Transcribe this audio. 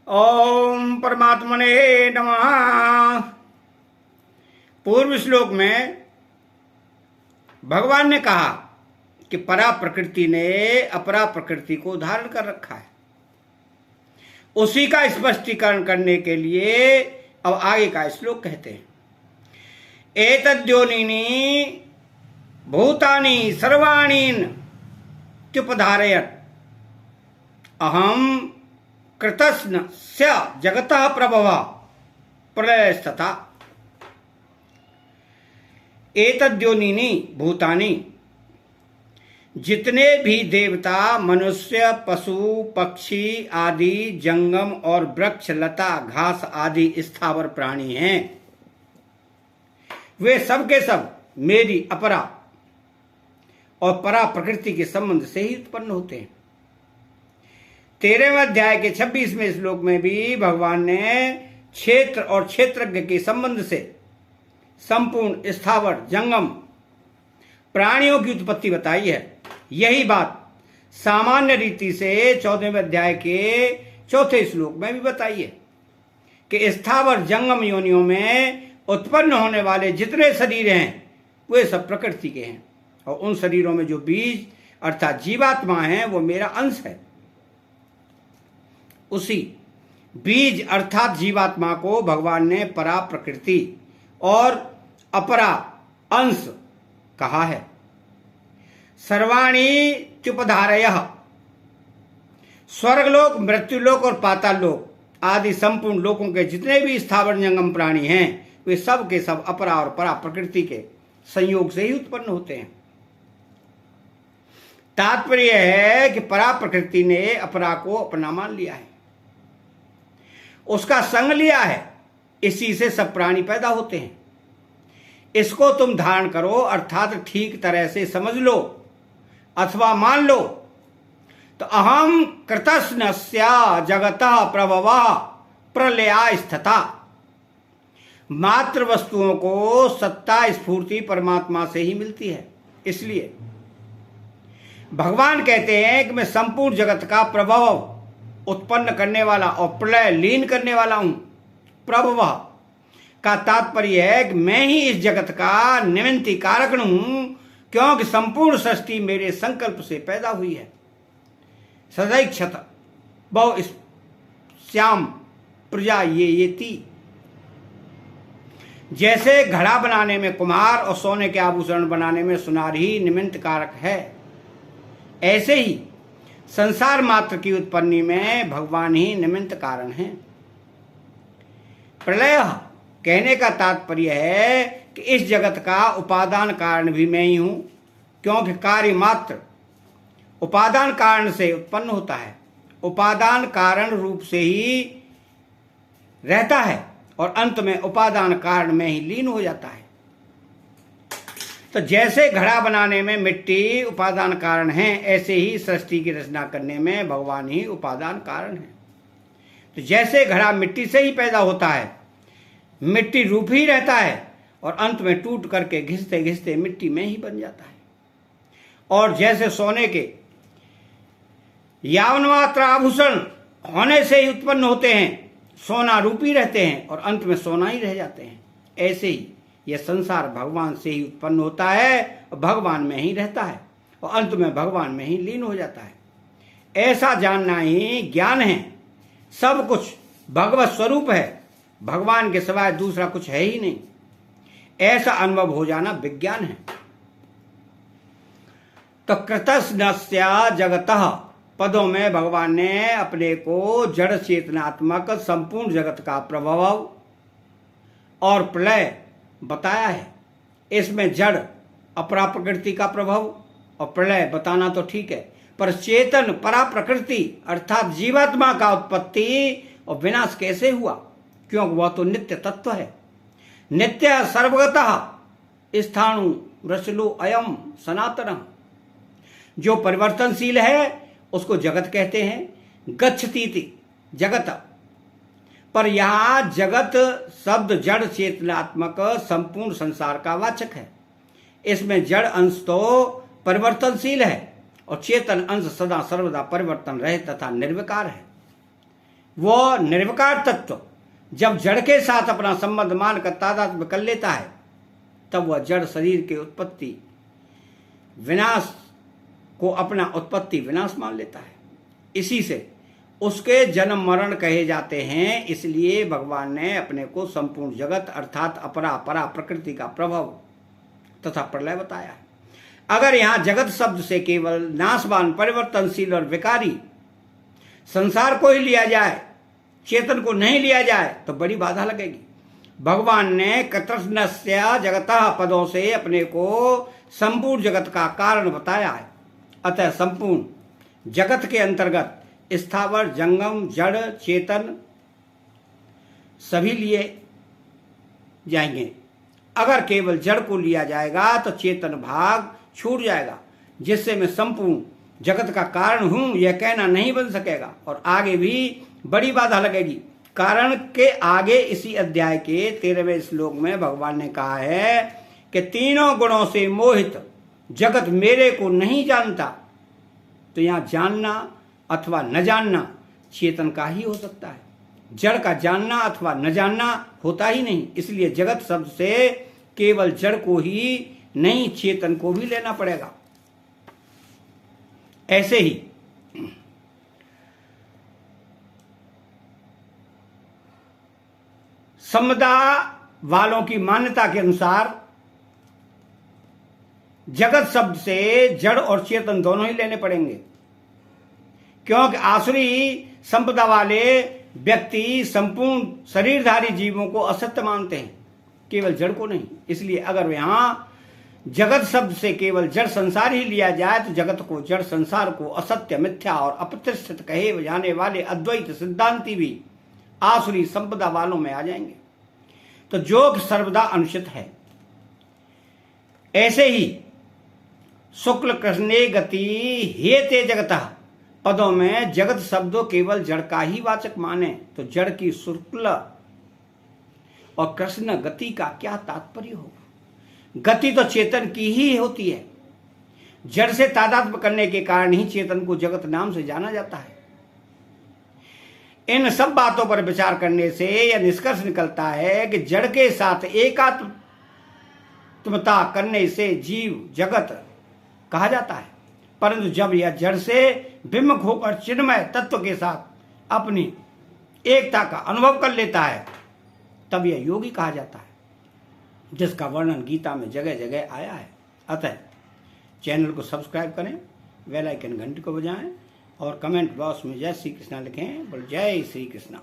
ओम परमात्मने नमः। पूर्व श्लोक में भगवान ने कहा कि परा प्रकृति ने अपरा प्रकृति को धारण कर रखा है। उसी का स्पष्टीकरण करने के लिए अब आगे का श्लोक कहते हैं, एतद्योनिनी भूतानि सर्वाणीन त्युपधारयत् अहम कृतस्नस्य जगतः प्रभवः प्रलयस्तथा। एतद्योनिनी भूतानि, जितने भी देवता, मनुष्य, पशु, पक्षी आदि, जंगम और वृक्ष, लता, घास आदि स्थावर प्राणी हैं, वे सब के सब मेरी अपरा और परा प्रकृति के संबंध से ही उत्पन्न होते हैं। 13वें अध्याय के 26वें श्लोक में भी भगवान ने क्षेत्र और क्षेत्रज्ञ के संबंध से संपूर्ण स्थावर जंगम प्राणियों की उत्पत्ति बताई है। यही बात सामान्य रीति से 14वें अध्याय के 4थे श्लोक में भी बताई है कि स्थावर जंगम योनियों में उत्पन्न होने वाले जितने शरीर हैं वे सब प्रकृति के हैं, और उन शरीरों में जो बीज अर्थात जीवात्मा हैं वो मेरा अंश है। उसी बीज अर्थात जीवात्मा को भगवान ने परा प्रकृति और अपरा अंश कहा है। सर्वाणी त्युपधारयः, स्वर्गलोक, मृत्युलोक और पाताल लोक आदि संपूर्ण लोकों के जितने भी स्थावर जंगम प्राणी हैं वे सब के सब अपरा और परा प्रकृति के संयोग से ही उत्पन्न होते हैं। तात्पर्य है कि परा प्रकृति ने अपरा को अपना मान लिया है, उसका संग लिया है, इसी से सब प्राणी पैदा होते हैं। इसको तुम धारण करो अर्थात ठीक तरह से समझ लो अथवा मान लो तो अहम कृतस्नस्य जगतः प्रभवः प्रलयास्तथा। मात्र वस्तुओं को सत्ता स्फूर्ति परमात्मा से ही मिलती है। इसलिए भगवान कहते हैं कि मैं संपूर्ण जगत का प्रभव उत्पन्न करने वाला और प्रलय लीन करने वाला हूं। प्रभव का तात्पर्य है कि मैं ही इस जगत का निमित्त कारक हूं, क्योंकि संपूर्ण सृष्टि मेरे संकल्प से पैदा हुई है। सदैक्षत बहु श्याम प्रजा येति। जैसे घड़ा बनाने में कुम्हार और सोने के आभूषण बनाने में सुनार ही निमित्त कारक है, ऐसे ही संसार मात्र की उत्पत्ति में भगवान ही निमित्त कारण हैं। प्रलय कहने का तात्पर्य है कि इस जगत का उपादान कारण भी मैं ही हूं, क्योंकि कार्य मात्र उपादान कारण से उत्पन्न होता है, उपादान कारण रूप से ही रहता है और अंत में उपादान कारण में ही लीन हो जाता है। तो जैसे घड़ा बनाने में मिट्टी उपादान कारण है, ऐसे ही सृष्टि की रचना करने में भगवान ही उपादान कारण है। तो जैसे घड़ा मिट्टी से ही पैदा होता है, मिट्टी रूप ही रहता है और अंत में टूट करके घिसते घिसते मिट्टी में ही बन जाता है। और जैसे सोने के यावन मात्र आभूषण होने से ही उत्पन्न होते हैं, सोना रूपी रहते हैं और अंत में सोना ही रह जाते हैं, ऐसे ही यह संसार भगवान से ही उत्पन्न होता है और भगवान में ही रहता है और अंत में भगवान में ही लीन हो जाता है। ऐसा जानना ही ज्ञान है। सब कुछ भगवत स्वरूप है, भगवान के सिवाय दूसरा कुछ है ही नहीं, ऐसा अनुभव हो जाना विज्ञान है। तो कृतस्नस्य जगतः पदों में भगवान ने अपने को जड़ चेतनात्मक संपूर्ण जगत का प्रभव और प्रलय बताया है। इसमें जड़ अपरा प्रकृति का प्रभाव और प्रलय बताना तो ठीक है, पर चेतन परा प्रकृति अर्थात जीवात्मा का उत्पत्ति और विनाश कैसे हुआ, क्योंकि वह तो नित्य तत्व है। नित्य सर्वगतः स्थाणु रसलो अयम सनातन। जो परिवर्तनशील है उसको जगत कहते हैं, गच्छतीति जगत। पर यहां जगत शब्द जड़ चेतनात्मक संपूर्ण संसार का वाचक है। इसमें जड़ अंश तो परिवर्तनशील है और चेतन अंश सदा सर्वदा परिवर्तन रहित तथा निर्विकार है। वो निर्विकार तत्व जब जड़ के साथ अपना संबंध मानकर तादात्म्य कर लेता है, तब वह जड़ शरीर के उत्पत्ति विनाश को अपना उत्पत्ति विनाश मान लेता है। इसी से उसके जन्म मरण कहे जाते हैं। इसलिए भगवान ने अपने को संपूर्ण जगत अर्थात अपरा परा प्रकृति का प्रभाव तथा प्रलय बताया है। अगर यहां जगत शब्द से केवल नाशवान, परिवर्तनशील और विकारी संसार को ही लिया जाए, चेतन को नहीं लिया जाए, तो बड़ी बाधा लगेगी। भगवान ने कृतस्नस्य जगतः पदों से अपने को संपूर्ण जगत का कारण बताया है। अतः संपूर्ण जगत के अंतर्गत स्थावर, जंगम, जड़, चेतन सभी लिए जाएंगे। अगर केवल जड़ को लिया जाएगा तो चेतन भाग छूट जाएगा, जिससे मैं संपूर्ण जगत का कारण हूं यह कहना नहीं बन सकेगा और आगे भी बड़ी बाधा लगेगी। कारण के आगे इसी अध्याय के 13वें श्लोक में भगवान ने कहा है कि तीनों गुणों से मोहित जगत मेरे को नहीं जानता। तो यहां जानना अथवा न जानना चेतन का ही हो सकता है, जड़ का जानना अथवा न जानना होता ही नहीं। इसलिए जगत शब्द से केवल जड़ को ही नहीं, चेतन को भी लेना पड़ेगा। ऐसे ही समता वालों की मान्यता के अनुसार जगत शब्द से जड़ और चेतन दोनों ही लेने पड़ेंगे, क्योंकि आसुरी संपदा वाले व्यक्ति संपूर्ण शरीरधारी जीवों को असत्य मानते हैं, केवल जड़ को नहीं। इसलिए अगर यहां जगत शब्द से केवल जड़ संसार ही लिया जाए तो जगत को, जड़ संसार को असत्य, मिथ्या और अप्रतिष्ठित कहे जाने वाले अद्वैत सिद्धांती भी आसुरी संपदा वालों में आ जाएंगे, तो जो सर्वदा अनुचित है। ऐसे ही शुक्ल कृष्णे गति हेते जगतः पदों में जगत शब्दों केवल जड़ का ही वाचक माने तो जड़ की शुक्ल और कृष्ण गति का क्या तात्पर्य होगा? गति तो चेतन की ही होती है। जड़ से तादात्म्य करने के कारण ही चेतन को जगत नाम से जाना जाता है। इन सब बातों पर विचार करने से यह निष्कर्ष निकलता है कि जड़ के साथ एकात्मता करने से जीव जगत कहा जाता है, परंतु जब यह जड़ से विमुख होकर चिन्मय तत्व के साथ अपनी एकता का अनुभव कर लेता है, तब यह योगी कहा जाता है, जिसका वर्णन गीता में जगह जगह आया है। अतः चैनल को सब्सक्राइब करें, बेल आइकन घंटी को बजाएं और कमेंट बॉक्स में जय श्री कृष्णा लिखें। बोल जय श्री कृष्णा।